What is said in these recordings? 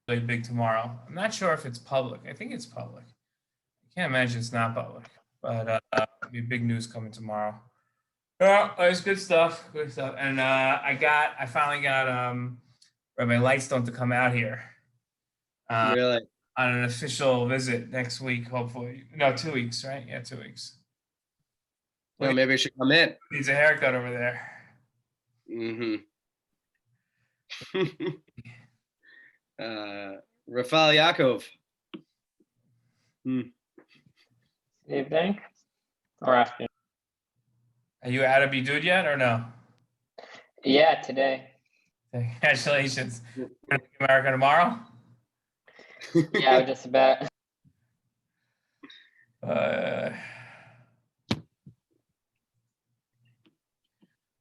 really big tomorrow. I'm not sure if it's public. I think it's public. I can't imagine it's not public, but it'll be big news coming tomorrow. Yeah, it's good stuff. Good stuff. And I finally got Rabbi Lightstone to come out here Really? on an official visit next week, hopefully. No, 2 weeks, right? Yeah, 2 weeks. Well, maybe I should come in. Needs a haircut over there. Mm-hmm. Rafael Yaakov. Evening or afternoon? Are you out of Bidud yet or no? Yeah, today. Congratulations. America tomorrow? Yeah, just about.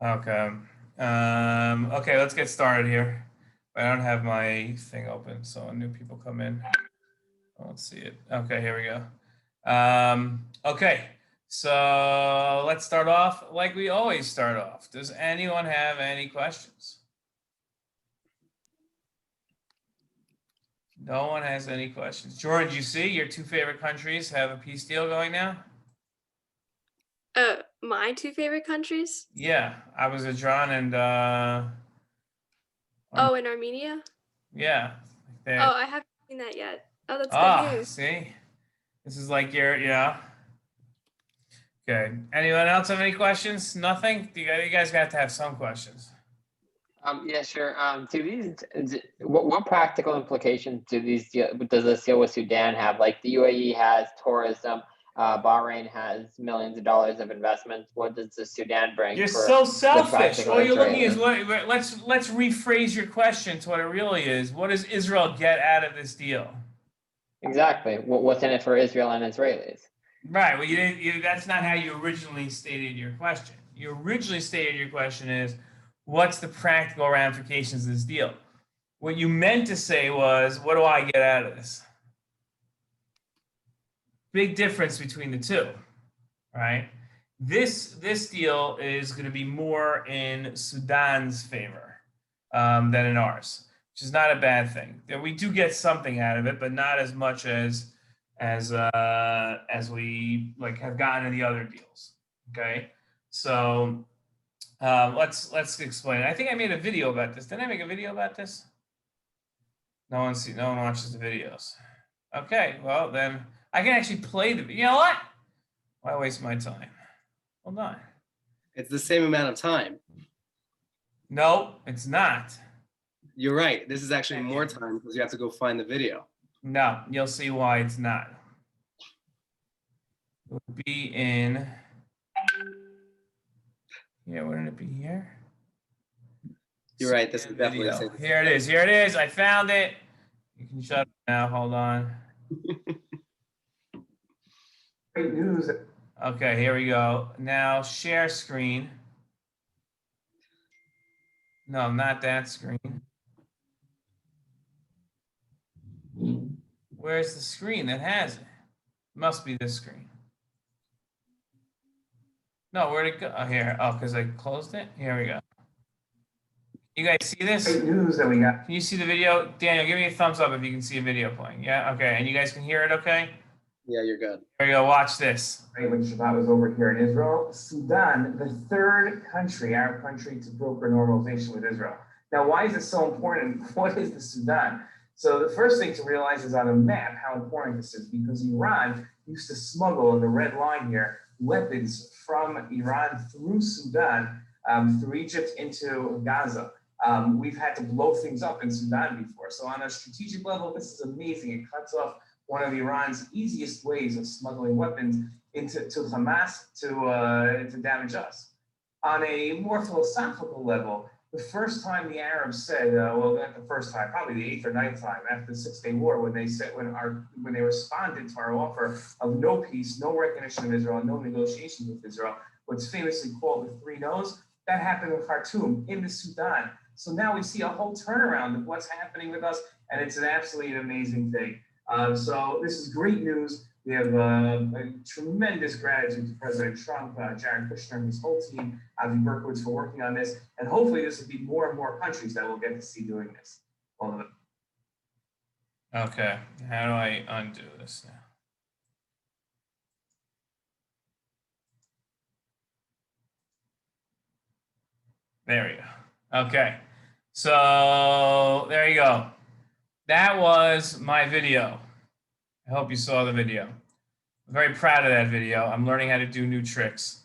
Okay. Okay, let's get started here. I don't have my thing open, so new people come in. I don't see it. Okay, here we go. Okay, so let's start off like we always start off. Does anyone have any questions? No one has any questions. George, you see your two favorite countries have a peace deal going now? My two favorite countries? Yeah, Azerbaijan and Oh, in Armenia? yeah. Oh, I haven't seen that yet. Oh, that's good news. See? This is like your, yeah. Okay. Anyone else have any questions? Nothing? You guys got to have some questions. Yeah, sure. What practical implications does this deal with Sudan have? Like the UAE has tourism, Bahrain has millions of dollars of investments. What does the Sudan bring? You're so selfish. All you're looking is Israelis? let's rephrase your question to what it really is. What does Israel get out of this deal? Exactly. What's in it for Israel and Israelis? Right. Well, that's not how you originally stated your question. You originally stated your question is, what's the practical ramifications of this deal? What you meant to say was, what do I get out of this? Big difference between the two, right? This deal is going to be more in Sudan's favor than in ours, which is not a bad thing. We do get something out of it, but not as much as we like have gotten in the other deals. Okay, so let's explain it. I think I made a video about this. Didn't I make a video about this? No one watches the videos. Okay, well then I can actually play the. You know what? Why waste my time? Hold on. It's the same amount of time. No, it's not. You're right. This is actually more time because you have to go find the video. No, you'll see why it's not. It would be in. Yeah, wouldn't it be here? You're right. This is definitely the same. Here it is. Here it is. I found it. You can shut up now. Hold on. Great news. Okay, here we go. Now share screen. No, not that screen. Where's the screen that has it? Must be this screen. No, where'd it go? Oh, here. Oh, because I closed it. Here we go. You guys see this? Great news that we got. Can you see the video? Daniel, give me a thumbs up if you can see a video playing. Yeah, okay. And you guys can hear it okay? Yeah, you're good. Here we go. Watch this. Right when Shabbat was over here in Israel, Sudan, the third country, Arab country, to broker normalization with Israel. Now, why is it so important? What is the Sudan? So the first thing to realize is on a map how important this is, because Iran used to smuggle in the red line here weapons from Iran through Sudan, through Egypt into Gaza. We've had to blow things up in Sudan before. So on a strategic level, this is amazing. It cuts off one of Iran's easiest ways of smuggling weapons to Hamas to damage us. On a more philosophical level, the first time the Arabs said, well, not the first time, probably the 8th or 9th time after the 6-Day War, when they responded to our offer of no peace, no recognition of Israel, no negotiations with Israel, what's famously called the 3 no's, that happened in Khartoum, in the Sudan. So now we see a whole turnaround of what's happening with us, and it's an absolutely amazing thing. So this is great news. We have a tremendous gratitude to President Trump, Jared Kushner, and his whole team, Avi Berkowitz, for working on this. And hopefully this will be more and more countries that will get to see doing this. Okay, how do I undo this now? There we go. Okay, so there you go. That was my video. I hope you saw the video. I'm very proud of that video. I'm learning how to do new tricks.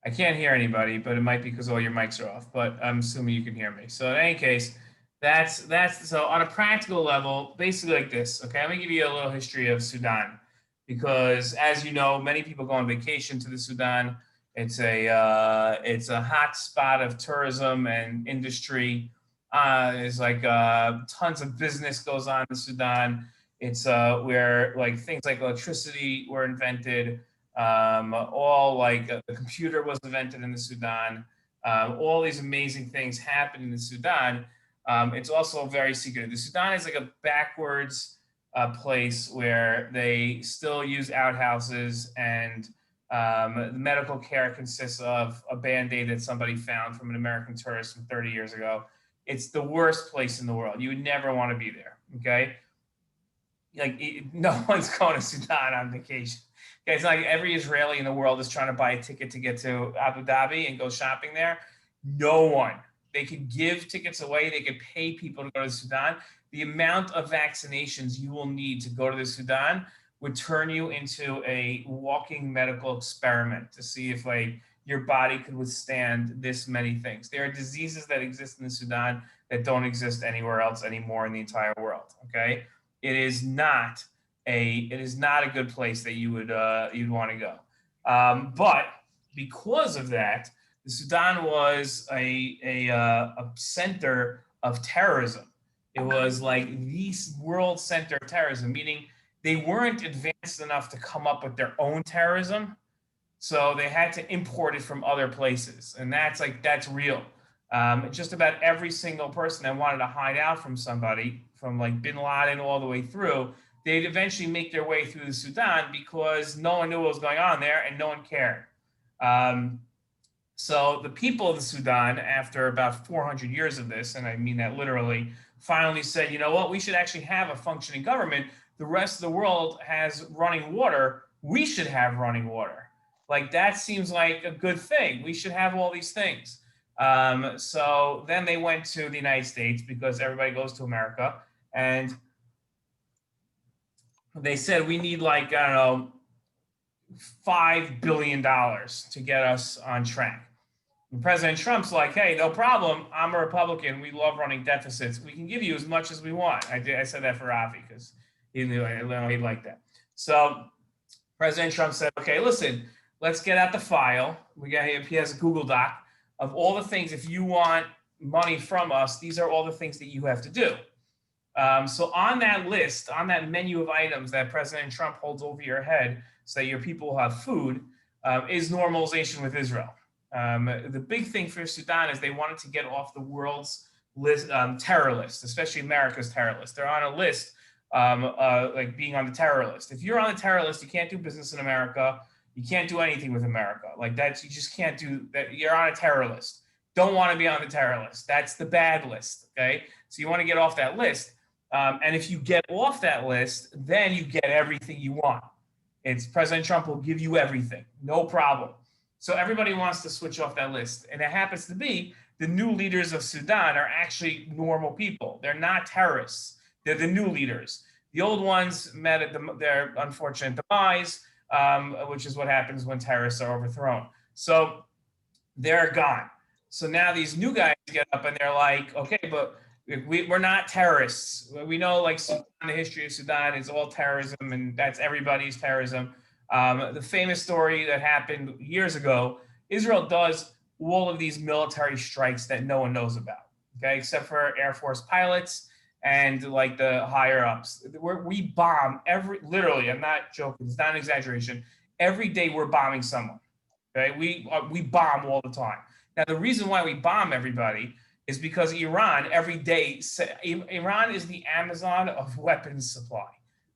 I can't hear anybody, but it might be because all your mics are off, but I'm assuming you can hear me. So in any case, that's so on a practical level, basically like this. Okay, let me give you a little history of Sudan, because as you know, many people go on vacation to the Sudan. It's a hot spot of tourism and industry. There's like tons of business goes on in Sudan. It's where like things like electricity were invented. All like the computer was invented in the Sudan. All these amazing things happen in the Sudan. It's also very secretive. The Sudan is like a backwards place where they still use outhouses, and the medical care consists of a Band-Aid that somebody found from an American tourist from 30 years ago. It's the worst place in the world. You would never want to be there. Okay. Like no one's going to Sudan on vacation. Okay, it's not like every Israeli in the world is trying to buy a ticket to get to Abu Dhabi and go shopping there. No one. They could give tickets away. They could pay people to go to Sudan. The amount of vaccinations you will need to go to the Sudan would turn you into a walking medical experiment to see if like your body could withstand this many things. There are diseases that exist in the Sudan that don't exist anywhere else anymore in the entire world. Okay, it is not a good place that you'd want to go. But because of that, the Sudan was a center of terrorism. It was like the world center of terrorism, meaning they weren't advanced enough to come up with their own terrorism. So they had to import it from other places. And that's real. Just about every single person that wanted to hide out from somebody, from like bin Laden all the way through, they'd eventually make their way through the Sudan because no one knew what was going on there and no one cared. So the people of the Sudan, after about 400 years of this, and I mean that literally, finally said, you know what, we should actually have a functioning government. The rest of the world has running water. We should have running water. Like that seems like a good thing. We should have all these things. So then they went to the United States because everybody goes to America. And they said, we need like, I don't know, $5 billion to get us on track. And President Trump's like, hey, no problem. I'm a Republican. We love running deficits. We can give you as much as we want. I said that for Rafi because he knew he'd like that. So President Trump said, okay, listen, let's get out the file. He has a Google Doc of all the things. If you want money from us, these are all the things that you have to do. So on that list, on that menu of items that President Trump holds over your head so that your people will have food, is normalization with Israel. The big thing for Sudan is they wanted to get off the world's list, terror list, especially America's terror list. They're on a list, like being on the terror list. If you're on the terror list, you can't do business in America. You can't do anything with America. Like that, you just can't do that. You're on a terror list. Don't want to be on the terror list. That's the bad list. Okay, so you want to get off that list. And if you get off that list, then you get everything you want. It's President Trump will give you everything, no problem. So everybody wants to switch off that list. And it happens to be the new leaders of Sudan are actually normal people. They're not terrorists. They're the new leaders. The old ones met at their unfortunate demise, which is what happens when terrorists are overthrown. So they're gone. So now these new guys get up and they're like, okay, but we're not terrorists. We know like Sudan, the history of Sudan is all terrorism, and that's everybody's terrorism. The famous story that happened years ago, Israel does all of these military strikes that no one knows about, okay, except for Air Force pilots and like the higher ups. We bomb literally, I'm not joking, it's not an exaggeration. Every day we're bombing someone, okay? We bomb all the time. Now, the reason why we bomb everybody is because Iran every day, Iran is the Amazon of weapons supply,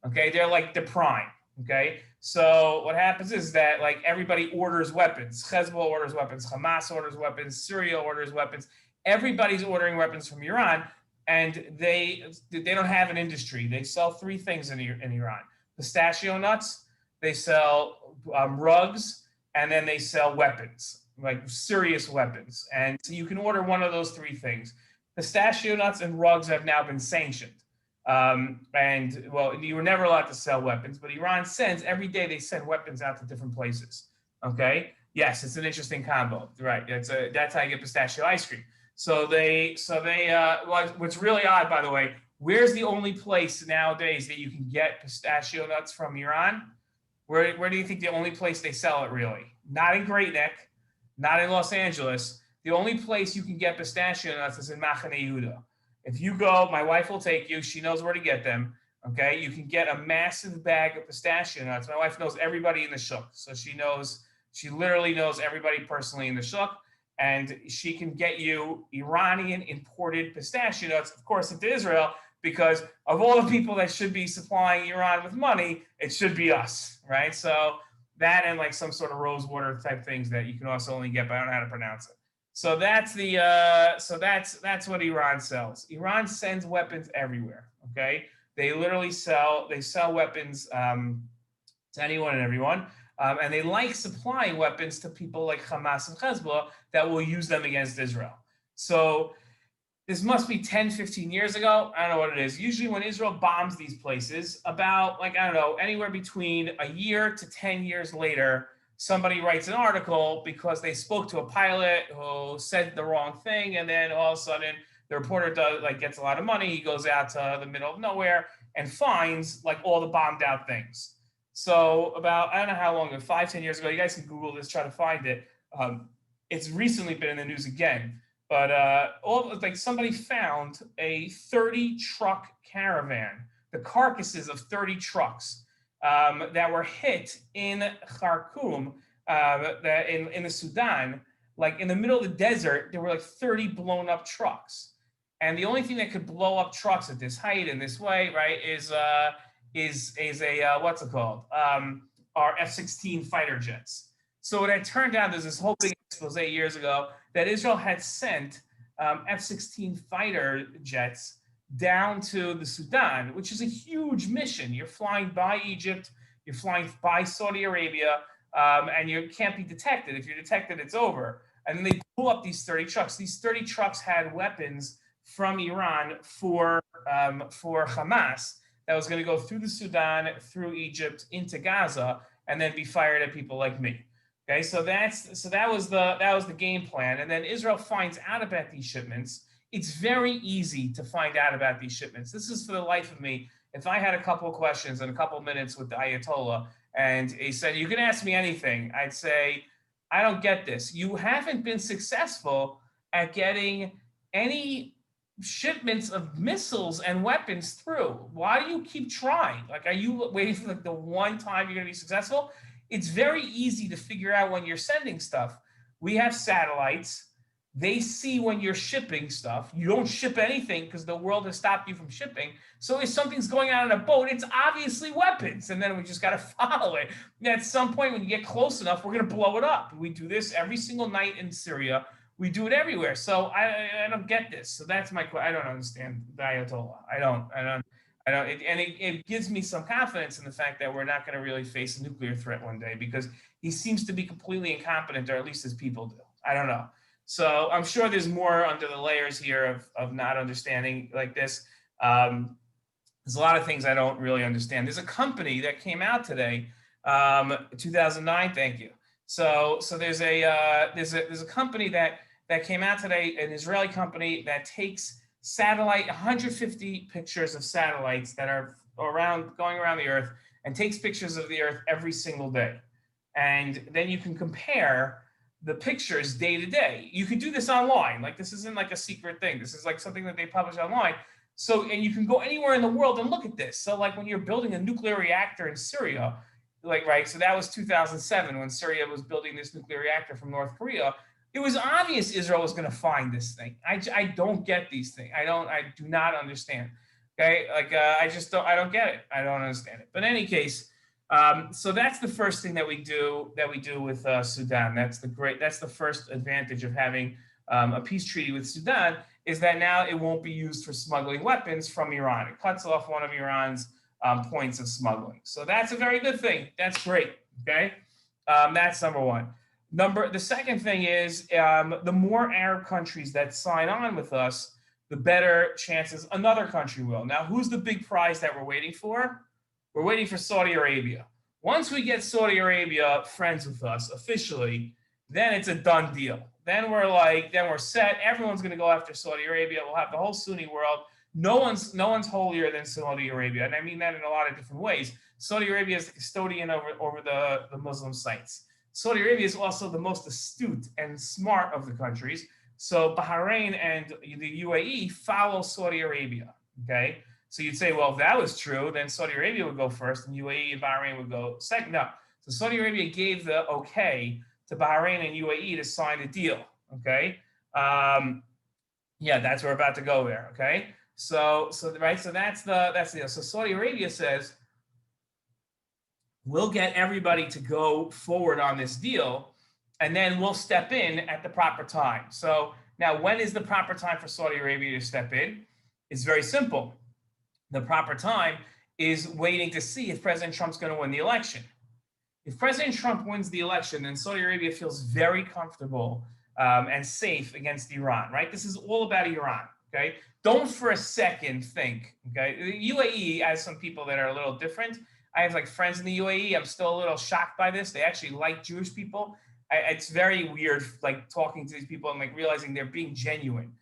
okay? They're like the prime, okay? So what happens is that like everybody orders weapons. Hezbollah orders weapons, Hamas orders weapons, Syria orders weapons. Everybody's ordering weapons from Iran. and they don't have an industry. They sell three things in Iran: pistachio nuts, they sell rugs, and then they sell weapons, like serious weapons. And so you can order one of those three things. Pistachio nuts and rugs have now been sanctioned. And well, you were never allowed to sell weapons, but Iran sends every day, they send weapons out to different places. Okay. Yes, it's an interesting combo, right? That's how you get pistachio ice cream. What's really odd, by the way, where's the only place nowadays that you can get pistachio nuts from Iran? Where do you think the only place they sell it really? Not in Great Neck, not in Los Angeles. The only place you can get pistachio nuts is in Machane Yehuda. If you go, my wife will take you. She knows where to get them. Okay, you can get a massive bag of pistachio nuts. My wife knows everybody in the shuk, so she literally knows everybody personally in the shuk, and she can get you Iranian imported pistachio nuts, of course, into Israel, because of all the people that should be supplying Iran with money, it should be us, right? So that and like some sort of rose water type things that you can also only get, but I don't know how to pronounce it. So that's what Iran sells. Iran sends weapons everywhere. Okay, they literally sell weapons to anyone and everyone. And they like supplying weapons to people like Hamas and Hezbollah that will use them against Israel. So this must be 10, 15 years ago. I don't know what it is. Usually when Israel bombs these places, about like, I don't know, anywhere between a year to 10 years later, somebody writes an article because they spoke to a pilot who said the wrong thing. And then all of a sudden the reporter gets a lot of money. He goes out to the middle of nowhere and finds like all the bombed out things. So about, I don't know how long, 5, 10 years ago, you guys can Google this, try to find it. It's recently been in the news again, but somebody found a 30 truck caravan, the carcasses of 30 trucks that were hit in Khartoum, in the Sudan, like in the middle of the desert. There were like 30 blown up trucks. And the only thing that could blow up trucks at this height in this way, right, is what's it called? Our F-16 fighter jets. So what it turned out, there's this whole big expose years ago that Israel had sent F-16 fighter jets down to the Sudan, which is a huge mission. You're flying by Egypt, you're flying by Saudi Arabia, and you can't be detected. If you're detected, it's over. And then they blew up these 30 trucks. These 30 trucks had weapons from Iran for Hamas that was going to go through the Sudan, through Egypt, into Gaza, and then be fired at people like me. Okay, so that was the game plan. And then Israel finds out about these shipments. It's very easy to find out about these shipments. This is for the life of me. If I had a couple of questions in a couple of minutes with the Ayatollah, and he said, "You can ask me anything," I'd say, "I don't get this. You haven't been successful at getting any shipments of missiles and weapons through. Why do you keep trying? Like, are you waiting for like the one time you're going to be successful?" It's very easy to figure out when you're sending stuff. We have satellites. They see when you're shipping stuff. You don't ship anything because the world has stopped you from shipping. So if something's going on in a boat, it's obviously weapons. And then we just got to follow it. And at some point, when you get close enough, we're going to blow it up. We do this every single night in Syria. We do it everywhere. So I don't get this. So that's my question. I don't understand the Ayatollah. I don't. It gives me some confidence in the fact that we're not going to really face a nuclear threat one day, because he seems to be completely incompetent, or at least his people do. I don't know. So I'm sure there's more under the layers here of not understanding like this. There's a lot of things I don't really understand. There's a company that came out today, 2009. Thank you. So there's a company that came out today, an Israeli company that takes 150 pictures of satellites that are going around the Earth, and takes pictures of the Earth every single day. And then you can compare the pictures day to day. You can do this online. Like, this isn't like a secret thing. This is like something that they publish online. So, and you can go anywhere in the world and look at this. So like when you're building a nuclear reactor in Syria, like, right, so that was 2007 when Syria was building this nuclear reactor from North Korea. It was obvious Israel was going to find this thing. I don't get these things. I do not understand. Okay, like I don't get it. I don't understand it. But in any case, so that's the first thing that we do with Sudan. That's the first advantage of having a peace treaty with Sudan. is that now it won't be used for smuggling weapons from Iran. It cuts off one of Iran's points of smuggling. So that's a very good thing. That's great. Okay, that's number one. The second thing is the more Arab countries that sign on with us, the better chances another country will. Now, who's the big prize that we're waiting for? We're waiting for Saudi Arabia. Once we get Saudi Arabia friends with us officially, then it's a done deal. Then we're set. Everyone's going to go after Saudi Arabia. We'll have the whole Sunni world. No one's holier than Saudi Arabia, and I mean that in a lot of different ways. Saudi Arabia is the custodian over the Muslim sites. Saudi Arabia is also the most astute and smart of the countries. So Bahrain and the UAE follow Saudi Arabia. Okay, so you'd say, well, if that was true, then Saudi Arabia would go first, and UAE and Bahrain would go second. No, so Saudi Arabia gave the okay to Bahrain and UAE to sign the deal. Okay, yeah, that's where we're about to go there. Okay, so that's the deal. So Saudi Arabia says, we'll get everybody to go forward on this deal, and then we'll step in at the proper time. So now, when is the proper time for Saudi Arabia to step in? It's very simple. The proper time is waiting to see if President Trump's going to win the election. If President Trump wins the election, then Saudi Arabia feels very comfortable and safe against Iran, right? This is all about Iran, okay? Don't for a second think, okay? The UAE has some people that are a little different. I have like friends in the UAE. I'm still a little shocked by this. They actually like Jewish people. It's very weird, like talking to these people and like realizing they're being genuine.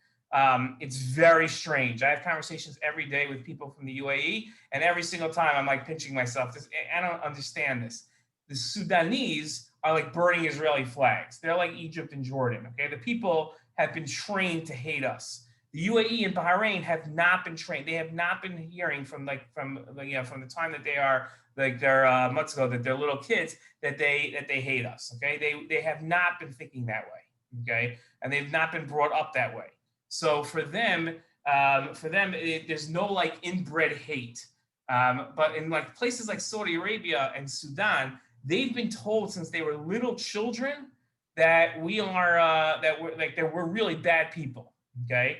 It's very strange. I have conversations every day with people from the UAE, and every single time I'm like pinching myself. I don't understand this. The Sudanese are like burning Israeli flags. They're like Egypt and Jordan. Okay, the people have been trained to hate us. The UAE and Bahrain have not been trained. They have not been hearing from the time that they are like they're months ago that they're little kids that they hate us. Okay, they have not been thinking that way. Okay, and they've not been brought up that way. So for them, there's no like inbred hate. But in like places like Saudi Arabia and Sudan, they've been told since they were little children that we're really bad people. Okay,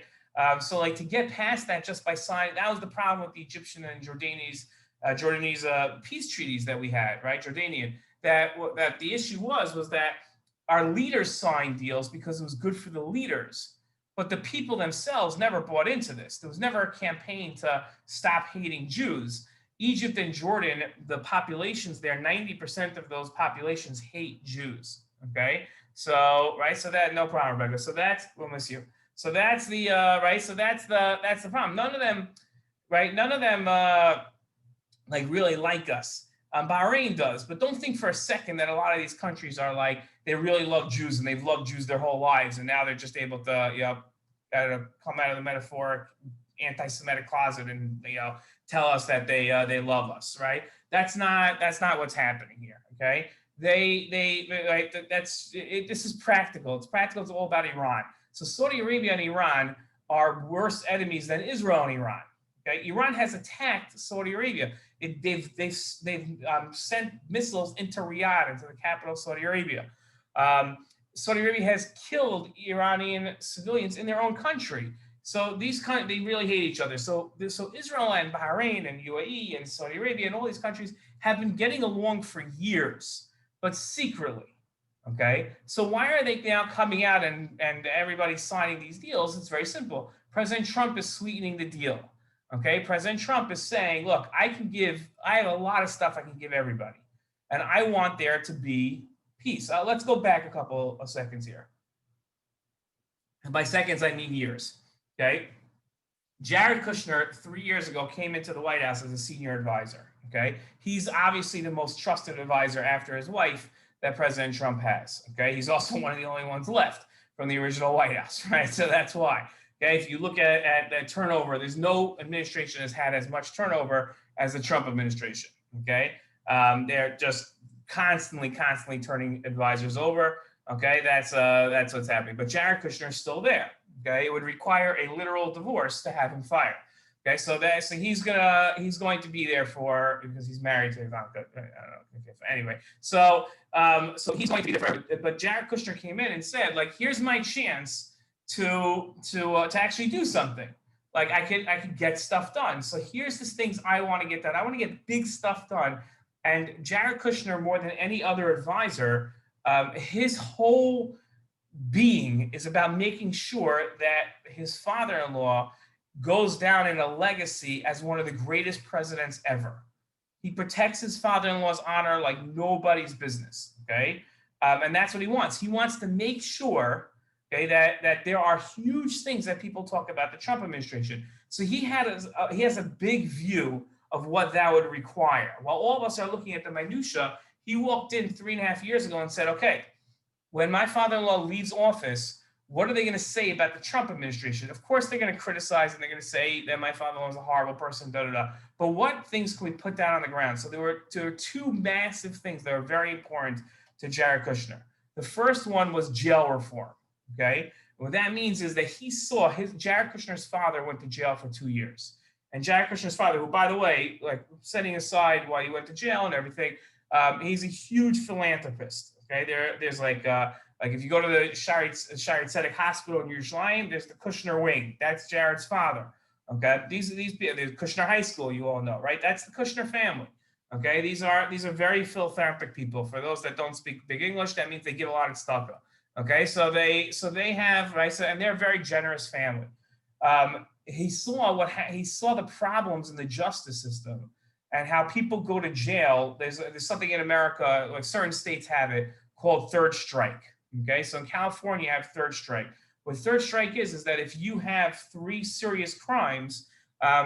so like to get past that just by signing, that was the problem with the Egyptian and Jordanese peace treaties that we had, right? Jordanian. That the issue was that our leaders signed deals because it was good for the leaders, but the people themselves never bought into this. There was never a campaign to stop hating Jews. Egypt and Jordan, the populations there, 90% of those populations hate Jews. Okay, so right, so that no problem, Rebecca. So that's we'll miss you. So that's the right. So that's the problem. None of them, right? None of them like really like us. Bahrain does, but don't think for a second that a lot of these countries are like they really love Jews and they've loved Jews their whole lives, and now they're just able to come out of the metaphoric anti-Semitic closet and tell us that they love us, right? That's not what's happening here. Okay, this is practical. It's practical. It's all about Iran. So Saudi Arabia and Iran are worse enemies than Israel and Iran. Okay, Iran has attacked Saudi Arabia. They've sent missiles into Riyadh, into the capital of Saudi Arabia. Saudi Arabia has killed Iranian civilians in their own country. So they really hate each other. So Israel and Bahrain and UAE and Saudi Arabia and all these countries have been getting along for years, but secretly. Okay, so why are they now coming out and everybody's signing these deals? It's very simple. President Trump is sweetening the deal. Okay, President Trump is saying, look, I have a lot of stuff I can give everybody, and I want there to be peace. Let's go back a couple of seconds here. And by seconds, I mean years. Okay, Jared Kushner 3 years ago came into the White House as a senior advisor. Okay, he's obviously the most trusted advisor after his wife that President Trump has. Okay, he's also one of the only ones left from the original White House, right? So that's why. Okay, if you look at that turnover, there's no administration has had as much turnover as the Trump administration. Okay, they're just constantly turning advisors over. Okay, that's what's happening. But Jared Kushner is still there. Okay, it would require a literal divorce to have him fired. Okay, so he's going to be there because he's married to Ivanka. I don't know. Anyway, so he's going to be there forever. But Jared Kushner came in and said, like, here's my chance to actually do something. Like I could get stuff done. So here's the things I want to get done. I want to get big stuff done. And Jared Kushner, more than any other advisor, his whole being is about making sure that his father-in-law goes down in a legacy as one of the greatest presidents ever. He protects his father-in-law's honor like nobody's business. Okay, and that's what he wants. He wants to make sure, okay, that there are huge things that people talk about the Trump administration. So he has a big view of what that would require. While all of us are looking at the minutia, he walked in 3.5 years ago and said, okay, when my father-in-law leaves office, what are they going to say about the Trump administration? Of course, they're going to criticize and they're going to say that my father-in-law is a horrible person, da da da. But what things can we put down on the ground? So there were two massive things that were very important to Jared Kushner. The first one was jail reform. Okay, what that means is that he saw Jared Kushner's father went to jail for 2 years, and Jared Kushner's father, who, by the way, like setting aside why he went to jail and everything, he's a huge philanthropist. Okay, there's like if you go to the Shari Tzedek Hospital in Yerushalayim, there's the Kushner wing. That's Jared's father. Okay, these people, there's Kushner High School, you all know, right? That's the Kushner family. Okay, these are very philanthropic people. For those that don't speak big English, that means they give a lot of stuff. Okay, so they have, right, so, and they're a very generous family. He saw the problems in the justice system and how people go to jail. There's something in America, like certain states have it, called third strike. Okay, so in California, you have third strike. What third strike is that if you have 3 serious crimes,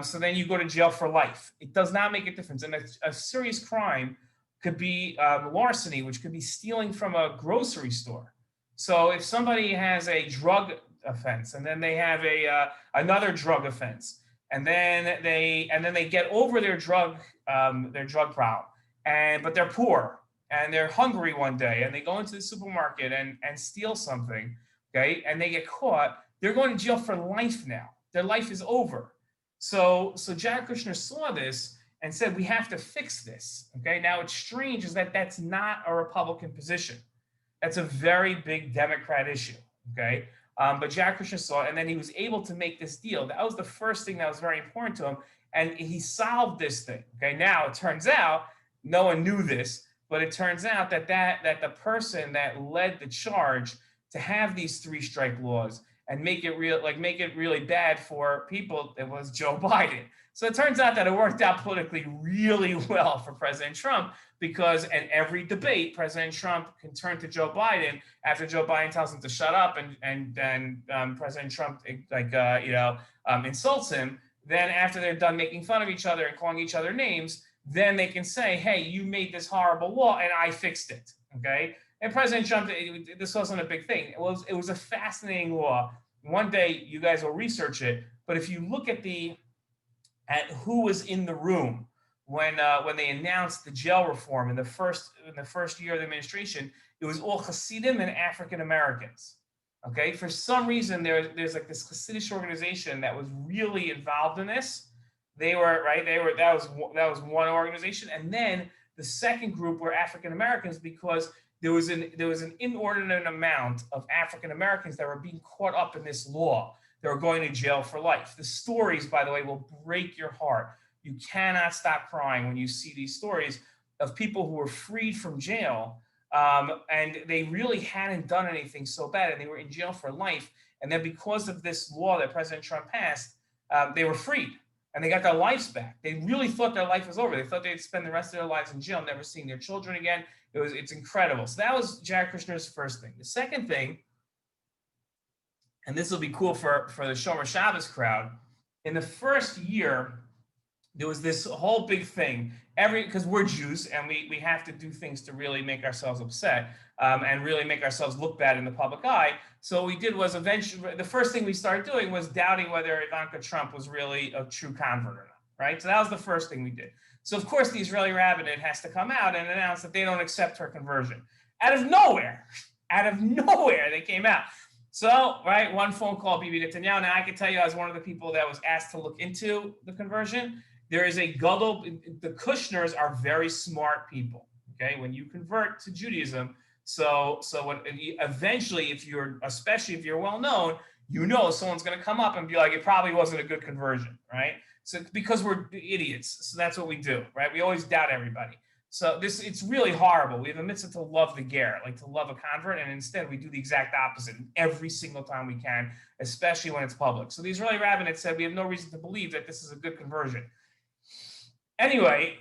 so then you go to jail for life. It does not make a difference. And a serious crime could be larceny, which could be stealing from a grocery store. So if somebody has a drug offense and then they have another drug offense, and then they get over their drug problem, but they're poor and they're hungry one day and they go into the supermarket and steal something, okay, and they get caught, they're going to jail for life now. Their life is over. So Jared Kushner saw this and said, we have to fix this. Okay, now it's strange is that that's not a Republican position. That's a very big Democrat issue. Okay, but Jared Kushner saw it, and then he was able to make this deal. That was the first thing that was very important to him, and he solved this thing. Okay, now it turns out no one knew this, but it turns out that the person that led the charge to have these 3 strike laws and make it really bad for people, it was Joe Biden. So it turns out that it worked out politically really well for President Trump, because in every debate, President Trump can turn to Joe Biden after Joe Biden tells him to shut up, and then President Trump insults him. Then after they're done making fun of each other and calling each other names, then they can say, hey, you made this horrible law and I fixed it. Okay. And President Trump, this wasn't a big thing. It was a fascinating law. One day you guys will research it, but if you look at who was in the room when they announced the jail reform in the first year of the administration, it was all Hasidim and African Americans. Okay, for some reason there's like this Hasidic organization that was really involved in this. That was one organization, and then the second group were African Americans, because there was an inordinate amount of African Americans that were being caught up in this law. They were going to jail for life. The stories, by the way, will break your heart. You cannot stop crying when you see these stories of people who were freed from jail, and they really hadn't done anything so bad, and they were in jail for life. And then because of this law that President Trump passed, they were freed and they got their lives back. They really thought their life was over. They thought they'd spend the rest of their lives in jail, never seeing their children again. It's incredible. So that was Jared Kushner's first thing. The second thing, and this will be cool for the Shomer Shabbos crowd, in the first year, there was this whole big thing. Because we're Jews and we have to do things to really make ourselves upset and really make ourselves look bad in the public eye. So what we did was eventually, the first thing we started doing was doubting whether Ivanka Trump was really a true convert or not, right? So that was the first thing we did. So of course, the Israeli rabbinate has to come out and announce that they don't accept her conversion. Out of nowhere, they came out. So, right, one phone call, Bibi Netanyahu. Now I can tell you, as one of the people that was asked to look into the conversion, there is a gadol. The Kushners are very smart people. Okay, when you convert to Judaism, so when eventually, especially if you're well known, you know someone's going to come up and be like, it probably wasn't a good conversion, right? So because we're idiots, so that's what we do, right? We always doubt everybody. So it's really horrible. We have a mitzvah to love the ger, like to love a convert, and instead we do the exact opposite every single time we can, especially when it's public. So the Israeli rabbinate said we have no reason to believe that this is a good conversion. Anyway,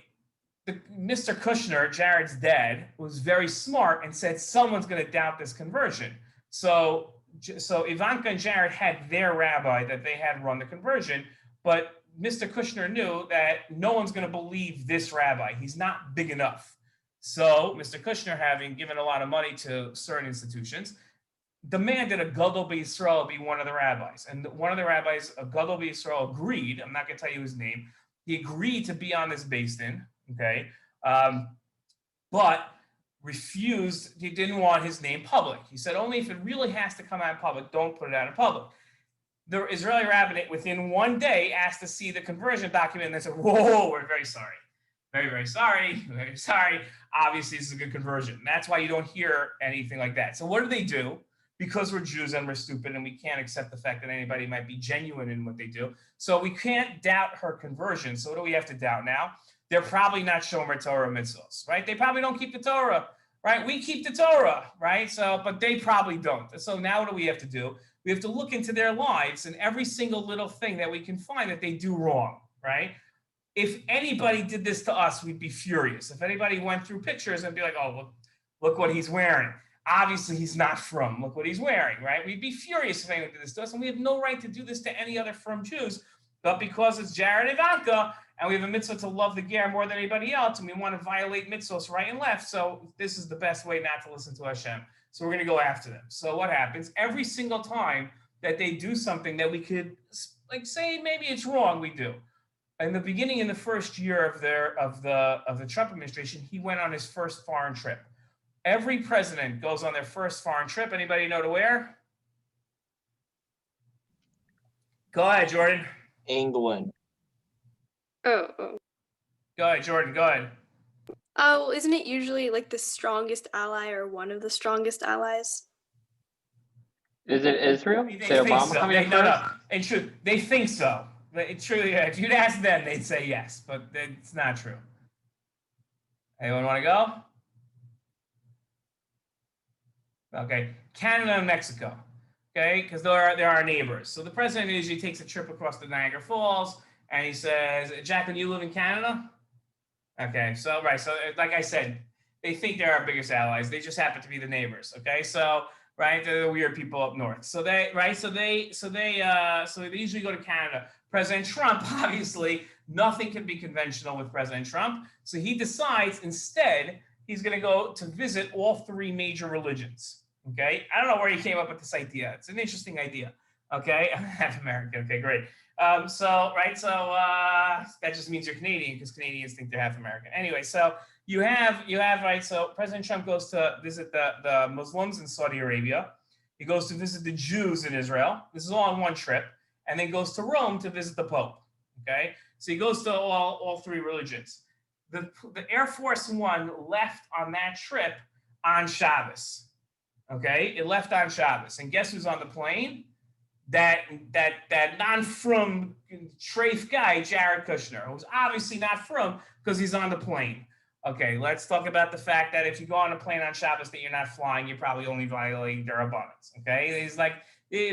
Mr. Kushner, Jared's dad, was very smart and said someone's going to doubt this conversion. So Ivanka and Jared had their rabbi that they had run the conversion, but Mr. Kushner knew that no one's going to believe this rabbi. He's not big enough. So Mr. Kushner, having given a lot of money to certain institutions, demanded a Gadol B'Yisrael be one of the rabbis. And one of the rabbis, a Gadol B'Yisrael, agreed. I'm not going to tell you his name. He agreed to be on this beis din, okay? But refused, he didn't want his name public. He said, only if it really has to come out in public, don't put it out in public. The Israeli rabbinate, within one day, asked to see the conversion document, and they said, whoa, we're very sorry. Very, very sorry. Very sorry. Obviously, this is a good conversion. And that's why you don't hear anything like that. So what do? Because we're Jews and we're stupid and we can't accept the fact that anybody might be genuine in what they do. So we can't doubt her conversion. So what do we have to doubt now? They're probably not Shomer Torah mitzvos, right? They probably don't keep the Torah, right? We keep the Torah, right? So, but they probably don't. So now what do we have to do? We have to look into their lives and every single little thing that we can find that they do wrong, right? If anybody did this to us, we'd be furious. If anybody went through pictures and be like, oh, look what he's wearing. Obviously, he's not from. Look what he's wearing, right? We'd be furious if anyone did this to us, and we have no right to do this to any other from Jews. But because it's Jared and Ivanka, and we have a mitzvah to love the ger more than anybody else, and we want to violate mitzvahs right and left, so this is the best way not to listen to Hashem. So we're going to go after them. So what happens? Every single time that they do something that we could, like, say maybe it's wrong, we do. In the beginning, in the first year of the Trump administration, he went on his first foreign trip. Every president goes on their first foreign trip. Anybody know to where? Go ahead, Jordan. England. Oh. Go ahead, Jordan. Go ahead. Oh, isn't it usually like the strongest ally or one of the strongest allies? Is it Israel? They Did think Obama so. come in No. first? In truth, they think so. It's truly, if you'd ask them, they'd say yes, but it's not true. Anyone want to go? Okay, Canada and Mexico. Okay, because they're our neighbors. So the president usually takes a trip across the Niagara Falls, and he says, "Jacqueline, you live in Canada?" Okay, so right, so like I said, they think they're our biggest allies. They just happen to be the neighbors. Okay, so right, they're the weird people up north. So they usually go to Canada. President Trump, obviously, nothing can be conventional with President Trump. So he decides instead he's going to go to visit all three major religions. Okay, I don't know where he came up with this idea. It's an interesting idea. Okay, I'm half American. Okay, great. So that just means you're Canadian because Canadians think they're half American. Anyway, so you have right. So President Trump goes to visit the Muslims in Saudi Arabia. He goes to visit the Jews in Israel. This is all on one trip, and then goes to Rome to visit the Pope. Okay, so he goes to all three religions. The Air Force One left on that trip on Shabbos. Okay, it left on Shabbos, and guess who's on the plane? That non-from Trafe guy, Jared Kushner, who's obviously not from because he's on the plane. Okay, let's talk about the fact that if you go on a plane on Shabbos that you're not flying, you're probably only violating their abundance. Okay, he's like,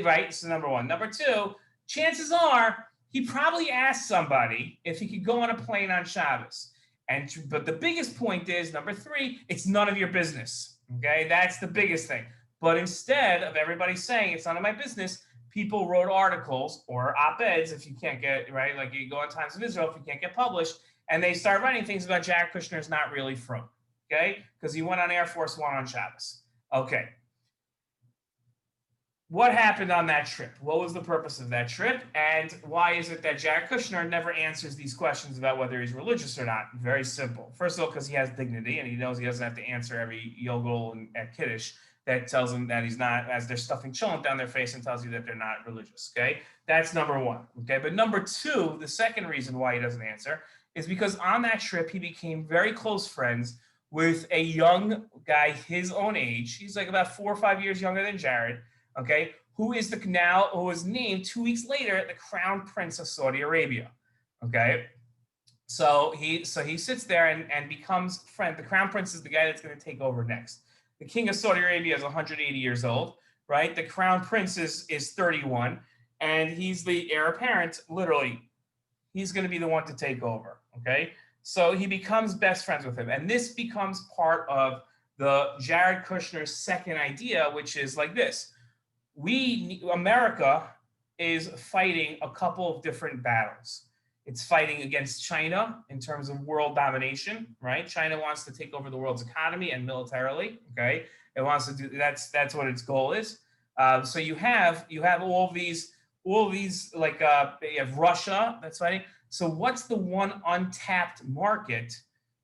right, so number one. Number two, chances are he probably asked somebody if he could go on a plane on Shabbos. But the biggest point is, number three, it's none of your business. Okay, that's the biggest thing. But instead of everybody saying it's none of my business, people wrote articles or op-eds if you can't get, right, like you go on Times of Israel if you can't get published, and they start writing things about Jared Kushner's not really from, okay? Because he went on Air Force One on Shabbos. Okay. What happened on that trip? What was the purpose of that trip? And why is it that Jared Kushner never answers these questions about whether he's religious or not? Very simple. First of all, because he has dignity and he knows he doesn't have to answer every yogol at Kiddush that tells them that he's not, as they're stuffing cholent down their face and tells you that they're not religious, okay? That's number one, okay? But number two, the second reason why he doesn't answer is because on that trip, he became very close friends with a young guy his own age. He's like about 4 or 5 years younger than Jared, okay? who is named 2 weeks later the Crown Prince of Saudi Arabia. Okay. So he sits there and becomes friend. The Crown Prince is the guy that's going to take over next. The King of Saudi Arabia is 180 years old, right? The Crown Prince is 31, and he's the heir apparent, literally. He's going to be the one to take over, okay? So he becomes best friends with him. And this becomes part of the Jared Kushner's second idea, which is like this. America is fighting a couple of different battles. It's fighting against China in terms of world domination, right? China wants to take over the world's economy and militarily, okay? It wants to do, that's what its goal is. So you have all these like you have Russia that's fighting. So what's the one untapped market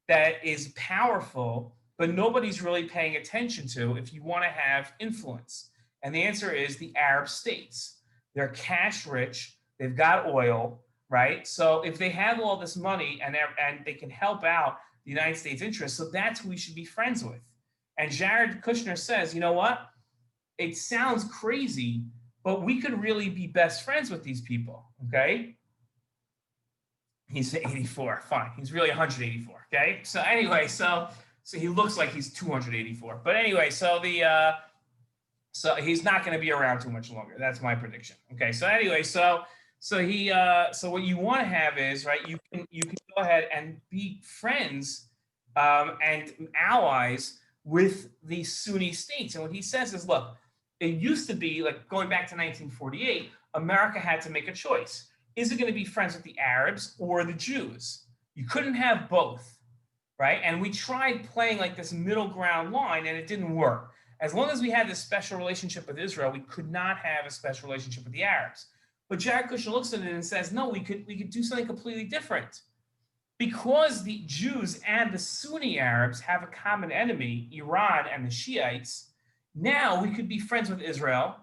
that is powerful, but nobody's really paying attention to if you want to have influence? And the answer is the Arab states. They're cash rich. They've got oil, right? So if they have all this money and they can help out the United States interests, so that's who we should be friends with. And Jared Kushner says, you know what? It sounds crazy, but we could really be best friends with these people, okay? He's 84, fine. He's really 184, okay? So anyway, so he looks like he's 284. But anyway, so he's not going to be around too much longer. That's my prediction. Okay, so anyway, so what you want to have is, right, you can go ahead and be friends and allies with the Sunni states. And what he says is, look, it used to be, like going back to 1948, America had to make a choice. Is it going to be friends with the Arabs or the Jews? You couldn't have both, right? And we tried playing like this middle ground line, and it didn't work. As long as we had this special relationship with Israel, we could not have a special relationship with the Arabs. But Jared Kushner looks at it and says, no, we could do something completely different. Because the Jews and the Sunni Arabs have a common enemy, Iran and the Shiites, now we could be friends with Israel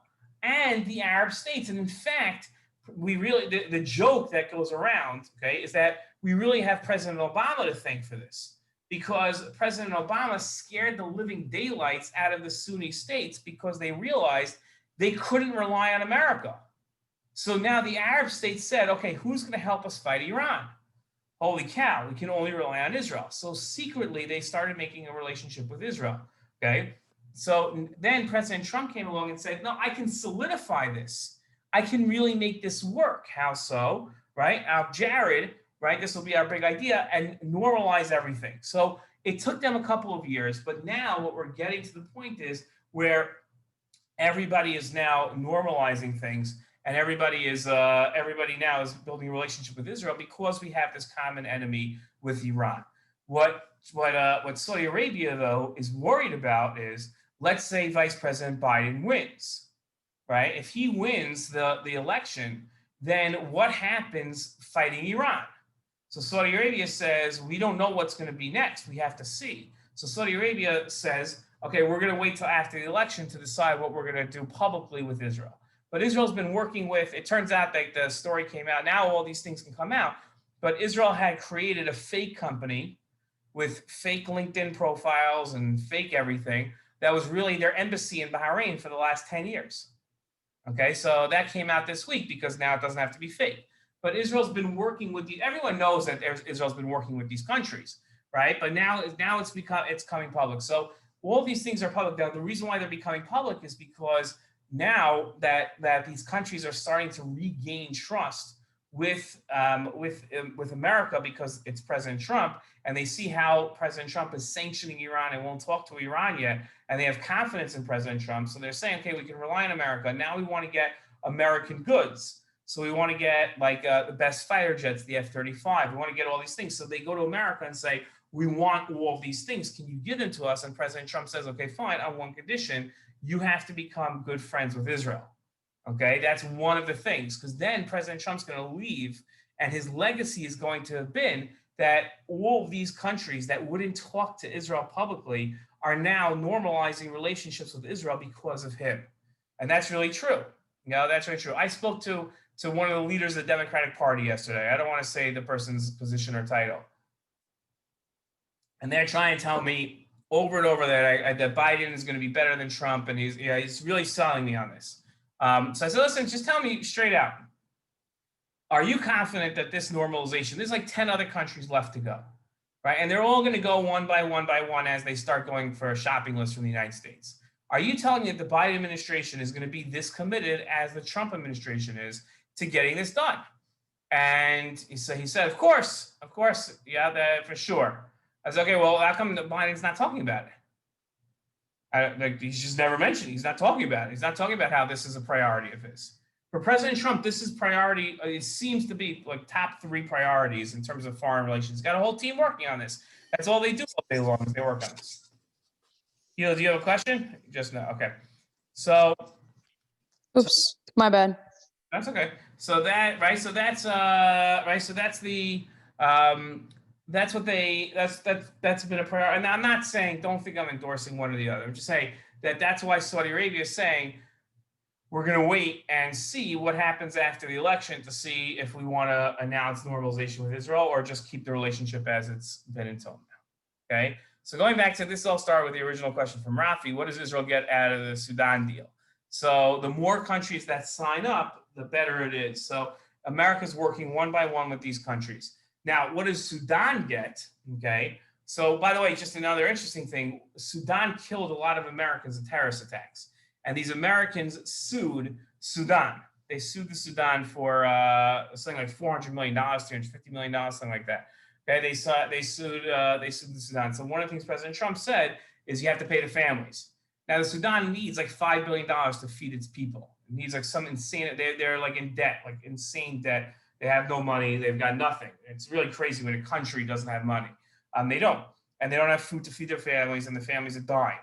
and the Arab states. And in fact, we really, the joke that goes around, okay, is that we really have President Obama to thank for this, because President Obama scared the living daylights out of the Sunni states because they realized they couldn't rely on America. So now the Arab states said, okay, who's going to help us fight Iran? Holy cow, we can only rely on Israel. So secretly, they started making a relationship with Israel, okay? So then President Trump came along and said, no, I can solidify this. I can really make this work. How so, right? Jared, right, this will be our big idea, and normalize everything. So it took them a couple of years, but now what we're getting to the point is where everybody is now normalizing things, and everybody now is building a relationship with Israel because we have this common enemy with Iran. What Saudi Arabia, though, is worried about is, let's say Vice President Biden wins, right? If he wins the election, then what happens fighting Iran? So Saudi Arabia says, we don't know what's going to be next. We have to see. So Saudi Arabia says, okay, we're going to wait till after the election to decide what we're going to do publicly with Israel. But Israel's been working with, it turns out that the story came out, now all these things can come out, but Israel had created a fake company with fake LinkedIn profiles and fake everything that was really their embassy in Bahrain for the last 10 years. Okay, so that came out this week because now it doesn't have to be fake. But Israel's been working with everyone knows that Israel's been working with these countries, right? But now it's coming public. So all these things are public. Now, the reason why they're becoming public is because now that these countries are starting to regain trust with America because it's President Trump, and they see how President Trump is sanctioning Iran and won't talk to Iran yet, and they have confidence in President Trump. So they're saying, okay, we can rely on America. Now we want to get American goods. So we want to get like the best fighter jets, the F-35. We want to get all these things. So they go to America and say, we want all of these things. Can you give them to us? And President Trump says, okay, fine, on one condition, you have to become good friends with Israel. Okay, that's one of the things, because then President Trump's going to leave, and his legacy is going to have been that all of these countries that wouldn't talk to Israel publicly are now normalizing relationships with Israel because of him. And that's really true. You know, that's really true. I spoke to one of the leaders of the Democratic Party yesterday. I don't want to say the person's position or title. And they're trying to tell me over and over that Biden is going to be better than Trump, and he's really selling me on this. So I said, listen, just tell me straight out. Are you confident that this normalization, there's like 10 other countries left to go, right? And they're all going to go one by one as they start going for a shopping list from the United States. Are you telling me that the Biden administration is going to be this committed as the Trump administration is to getting this done? And he said, of course, yeah, that for sure. I said, okay, well, how come Biden's not talking about it? Like, he's just never mentioned. He's not talking about it. He's not talking about how this is a priority of his. For President Trump, this is priority. It seems to be like top 3 priorities in terms of foreign relations. He's got a whole team working on this. That's all they do all day long is they work on this. Hila, do you have a question? Just no. Okay. So. Oops, my bad. That's okay. So that right. So that's right. So that's the that's what they that's been a priority. And I'm not saying don't think I'm endorsing one or the other. I'm just saying that that's why Saudi Arabia is saying we're going to wait and see what happens after the election to see if we want to announce normalization with Israel or just keep the relationship as it's been until now. Okay. So going back to this, I'll start with the original question from Rafi. What does Israel get out of the Sudan deal? So the more countries that sign up, the better it is. So America's working one by one with these countries. Now, what does Sudan get? Okay. So by the way, just another interesting thing, Sudan killed a lot of Americans in terrorist attacks. And these Americans sued Sudan. They sued the Sudan for something like $400 million, $350 million, something like that. Okay, they sued the Sudan. So one of the things President Trump said is you have to pay the families. Now the Sudan needs like $5 billion to feed its people. It needs like some insane. They're like in debt, like insane debt. They have no money. They've got nothing. It's really crazy when a country doesn't have money. They don't, and they don't have food to feed their families, and the families are dying.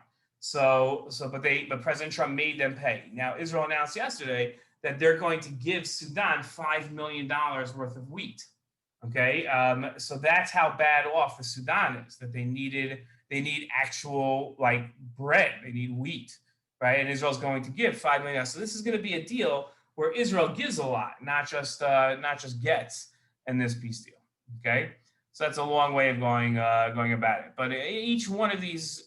But President Trump made them pay. Now Israel announced yesterday that they're going to give Sudan $5 million worth of wheat. Okay, so that's how bad off the Sudan is. That they need actual like bread. They need wheat, right? And Israel's going to give $5 million. So this is going to be a deal where Israel gives a lot, not just gets in this peace deal. Okay. So that's a long way of going about it. But each one of these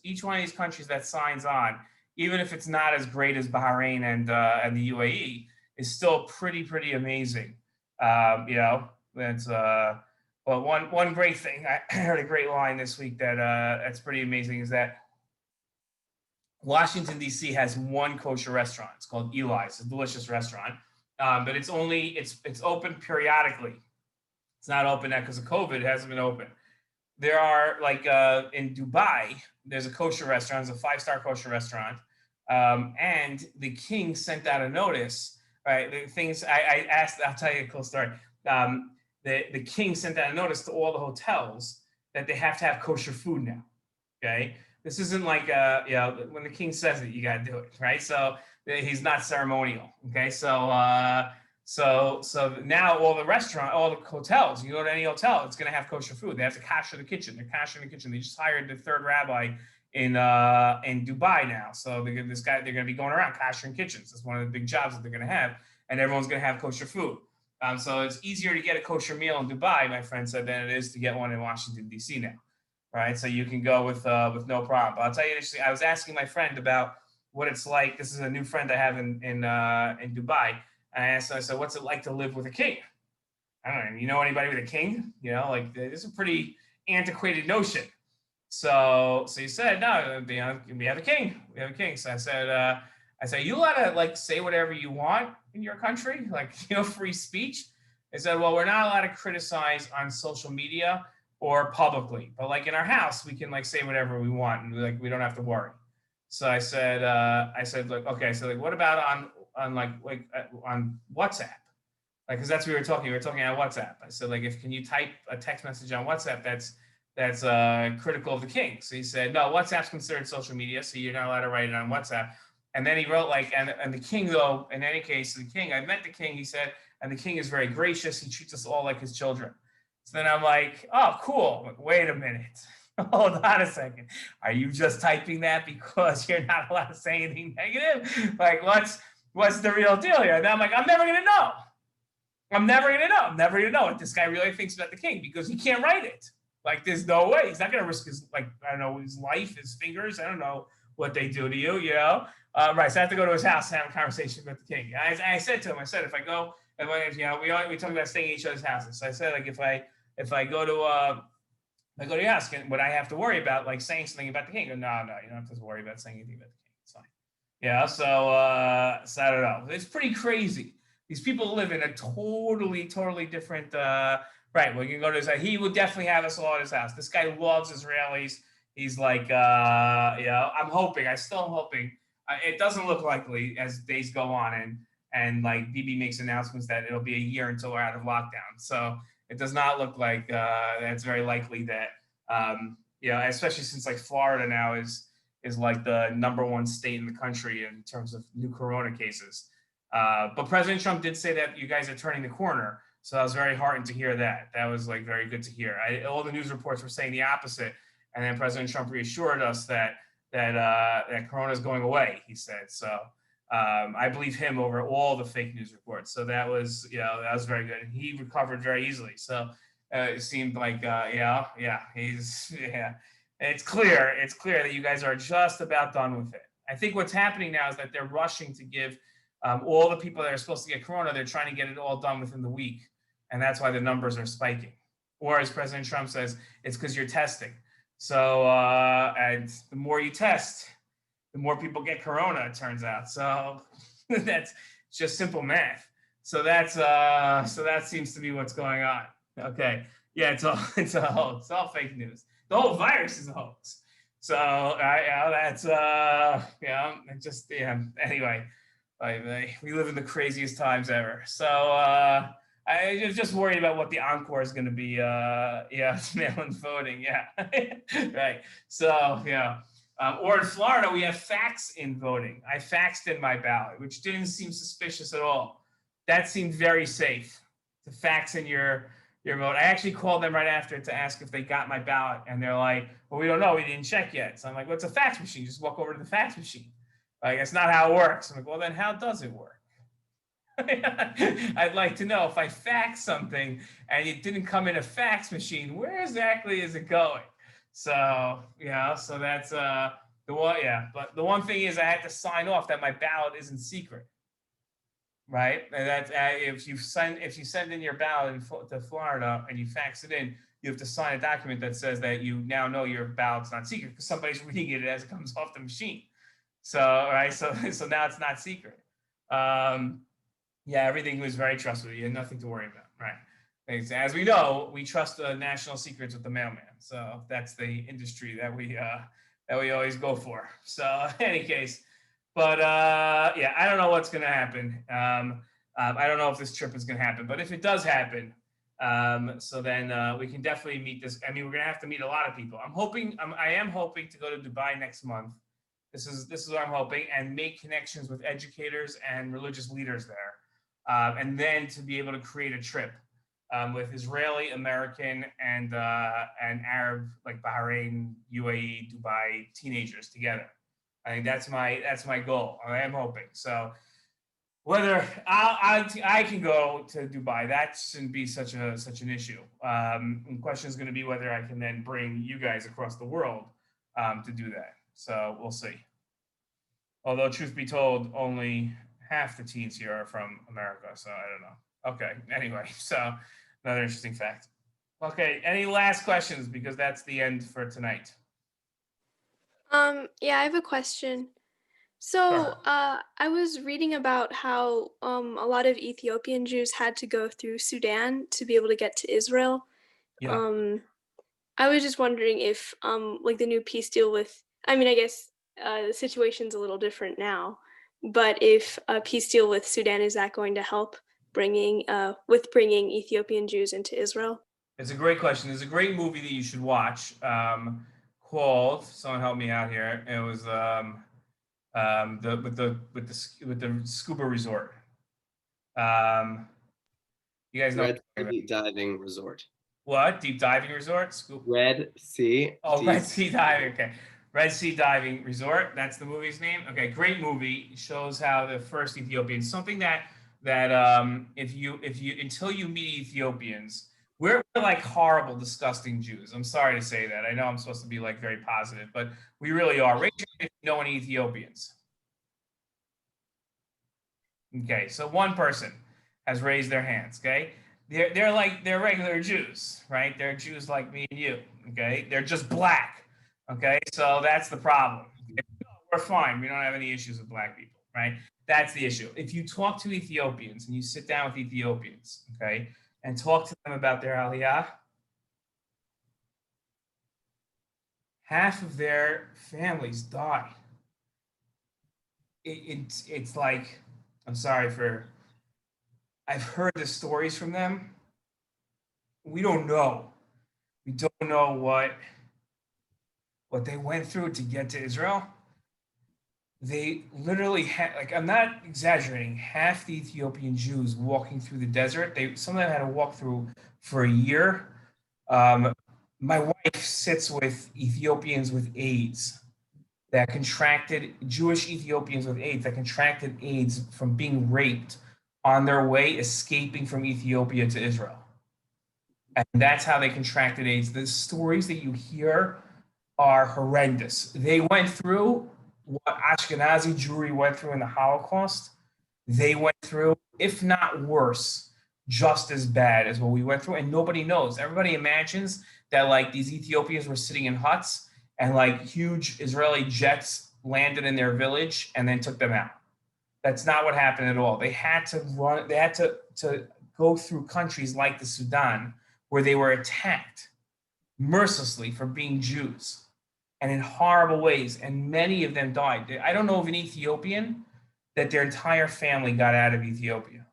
countries that signs on, even if it's not as great as Bahrain and the UAE, is still pretty amazing. That's but one great thing I heard a great line this week that's pretty amazing is that Washington D.C. has one kosher restaurant. It's called Eli's. It's a delicious restaurant, but it's open periodically. It's not open now because of COVID. It hasn't been open. There are like in Dubai, there's a kosher restaurant. It's a 5-star kosher restaurant. And the king sent out a notice, right? The things I asked, I'll tell you a cool story. The king sent out a notice to all the hotels that they have to have kosher food now. Okay. This isn't like, when the king says it, you got to do it. Right. So he's not ceremonial. Okay. So now all the hotels, you go to any hotel, it's going to have kosher food. They have to kosher the kitchen. They're koshering the kitchen. They just hired the 3rd rabbi in Dubai now. So they're going to be going around koshering kitchens. That's one of the big jobs that they're going to have. And everyone's going to have kosher food. So it's easier to get a kosher meal in Dubai, my friend said, than it is to get one in Washington, D.C. now. Right. So you can go with no problem. But I'll tell you, I was asking my friend about what it's like. This is a new friend I have in Dubai. And I asked him, I said, what's it like to live with a king? I don't know. You know anybody with a king? Like it's a pretty antiquated notion. So he said, no, we have a king. We have a king. So I said, you allowed to like say whatever you want in your country, like, free speech? They said, well, we're not allowed to criticize on social media or publicly, but like in our house, we can like say whatever we want and like we don't have to worry. So I said, look, okay, so like, what about on on WhatsApp? Like, because that's what we were talking on WhatsApp. I said, like, can you type a text message on WhatsApp that's critical of the king? So he said, no, WhatsApp's considered social media, so you're not allowed to write it on WhatsApp. And then he wrote like, and the king though, in any case, I met the king, he said, and the king is very gracious. He treats us all like his children. So then I'm like, oh, cool. Wait a minute. Hold on a second. Are you just typing that because you're not allowed to say anything negative? Like, what's the real deal here? And I'm like, I'm never going to know. I'm never going to know what this guy really thinks about the king because he can't write it. Like, there's no way. He's not going to risk his, like, I don't know, his life, his fingers. I don't know what they do to you, Right, so I have to go to his house and have a conversation with the king. I said to him, I said, if I go, we talk about staying at each other's houses. So I said, like, if I go to your house, would I have to worry about like saying something about the king? No, you don't have to worry about saying anything about the king. It's fine. Yeah, so I don't know. It's pretty crazy. These people live in a totally different. Right, we can go to his house. He would definitely have us all at his house. This guy loves Israelis. He's like, I'm hoping. I still am hoping. It doesn't look likely as days go on, and like Bibi makes announcements that it'll be a year until we're out of lockdown. So it does not look like it's very likely that, especially since like Florida now is like the #1 state in the country in terms of new corona cases. But President Trump did say that you guys are turning the corner. So I was very heartened to hear that. That was like very good to hear. All the news reports were saying the opposite. And then President Trump reassured us that corona is going away, he said. So I believe him over all the fake news reports. So that was very good. And he recovered very easily. So it seemed like, It's clear that you guys are just about done with it. I think what's happening now is that they're rushing to give all the people that are supposed to get corona, they're trying to get it all done within the week. And that's why the numbers are spiking. Or as President Trump says, it's because you're testing. So and the more you test, the more people get corona, it turns out. So that's just simple math. So that seems to be what's going on. Okay. Yeah, it's a hoax. It's all fake news. The whole virus is a hoax. So anyway, we live in the craziest times ever. So I was just worried about what the encore is going to be. Mail-in voting. Yeah, right. So or in Florida, we have fax-in voting. I faxed in my ballot, which didn't seem suspicious at all. That seemed very safe to fax in your vote. I actually called them right after to ask if they got my ballot, and they're like, "Well, we don't know. We didn't check yet." So I'm like, "Well, it's a fax machine. Just walk over to the fax machine." Like, that's not how it works. I'm like, "Well, then how does it work?" I'd like to know if I fax something and it didn't come in a fax machine, where exactly is it going? So so that's the one. Yeah, but the one thing is I had to sign off that my ballot isn't secret. Right, and that's if you send in your ballot to Florida and you fax it in, you have to sign a document that says that you now know your ballot's not secret because somebody's reading it as it comes off the machine. So so now it's not secret. Everything was very trustworthy and nothing to worry about. Right, as we know, we trust the national secrets with the mailman. So that's the industry that we always go for. So in any case. But I don't know what's going to happen. I don't know if this trip is going to happen, but if it does happen, so then we can definitely meet this. I mean, we're going to have to meet a lot of people. I am hoping to go to Dubai next month. This is what I'm hoping, and make connections with educators and religious leaders there, and then to be able to create a trip with Israeli, American, and Arab, like Bahrain, UAE, Dubai teenagers together. I think that's my goal. I am hoping. So whether I can go to Dubai, that shouldn't be such an issue. The question is going to be whether I can then bring you guys across the world to do that. So we'll see. Although truth be told, only half the teens here are from America, so I don't know. Okay. Anyway, so another interesting fact. Okay. Any last questions? Because that's the end for tonight. I have a question. So, I was reading about how a lot of Ethiopian Jews had to go through Sudan to be able to get to Israel. Yeah. I was just wondering if like the new peace deal with, I mean, I guess the situation's a little different now, but if a peace deal with Sudan, is that going to help bringing Ethiopian Jews into Israel? It's a great question. There's a great movie that you should watch called. Someone help me out here. It was with the scuba resort. You guys know Red Sea Diving Resort. what? Deep diving resort? Red Sea. Oh, Red Sea diving. Okay, Red Sea Diving Resort. That's the movie's name. Okay, great movie. Shows how the first Ethiopians. Something that if you until you meet Ethiopians, we're like horrible, disgusting Jews. I'm sorry to say that. I know I'm supposed to be like very positive, but we really are. Raise your hand if you know any Ethiopians. Okay, so one person has raised their hands. Okay, they're regular Jews, right? They're Jews like me and you. Okay, they're just black. Okay, so that's the problem. We're fine. We don't have any issues with black people, right? That's the issue. If you talk to Ethiopians and you sit down with Ethiopians, okay, and talk to them about their aliyah, half of their families died. It's like, I'm sorry for, I've heard the stories from them. We don't know. We don't know what they went through to get to Israel. They literally had, like, I'm not exaggerating, half the Ethiopian Jews walking through the desert. Some of them had to walk through for a year. My wife sits with Ethiopians with AIDS that contracted, Jewish Ethiopians with AIDS that contracted AIDS from being raped on their way escaping from Ethiopia to Israel. And that's how they contracted AIDS. The stories that you hear are horrendous. They went through what Ashkenazi Jewry went through in the Holocaust. They went through, if not worse, just as bad as what we went through. And nobody knows. Everybody imagines that like these Ethiopians were sitting in huts and like huge Israeli jets landed in their village and then took them out. That's not what happened at all. They had to run, they had to go through countries like the Sudan where they were attacked mercilessly for being Jews and in horrible ways. And many of them died. I don't know of an Ethiopian that their entire family got out of Ethiopia.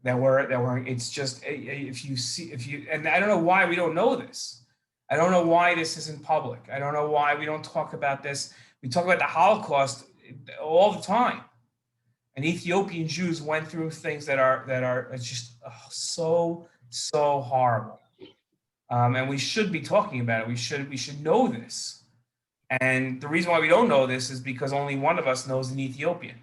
It's just, and I don't know why we don't know this. I don't know why this isn't public. I don't know why we don't talk about this. We talk about the Holocaust all the time. And Ethiopian Jews went through things that are just so horrible. And we should be talking about it. We should know this. And the reason why we don't know this is because only one of us knows an Ethiopian.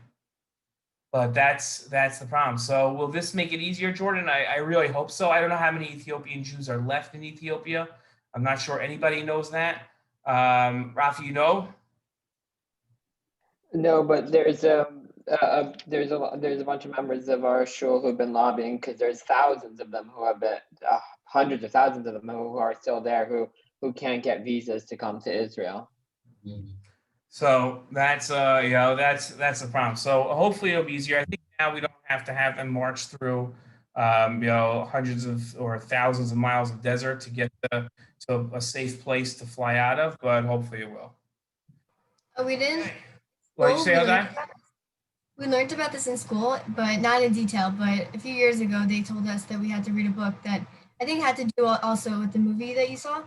But that's the problem. So will this make it easier, Jordan? I really hope so. I don't know how many Ethiopian Jews are left in Ethiopia. I'm not sure anybody knows that. Rafi, you know? No, but there's a bunch of members of our shul who've been lobbying because there's thousands of them who have been hundreds of thousands of them who are still there who can't get visas to come to Israel. So that's that's the problem. So hopefully it'll be easier. I think now we don't have to have them march through hundreds of or thousands of miles of desert to get to a safe place to fly out of, but hopefully it will. We didn't. Okay. What did you say, Ozai? We learned about this in school, but not in detail. But a few years ago, they told us that we had to read a book that I think had to do also with the movie that you saw.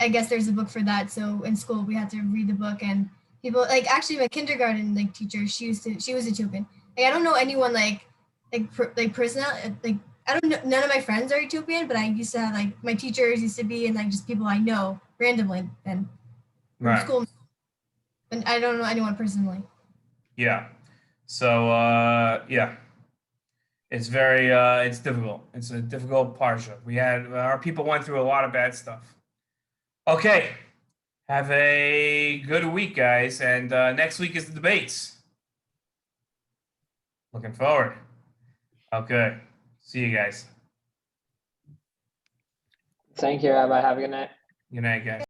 I guess there's a book for that. So in school, we had to read the book, and people like actually my kindergarten teacher, she was Ethiopian. Like I don't know anyone personal like I don't know, none of my friends are Ethiopian, but I used to have my teachers used to be and just people I know randomly and from school. And I don't know anyone personally. Yeah. So yeah, it's very it's difficult. It's a difficult parsha. We had our people went through a lot of bad stuff. Okay, have a good week, guys, and next week is the debates. Looking forward. Okay, see you guys. Thank you, Rabbi. Have a good night. Good night, guys.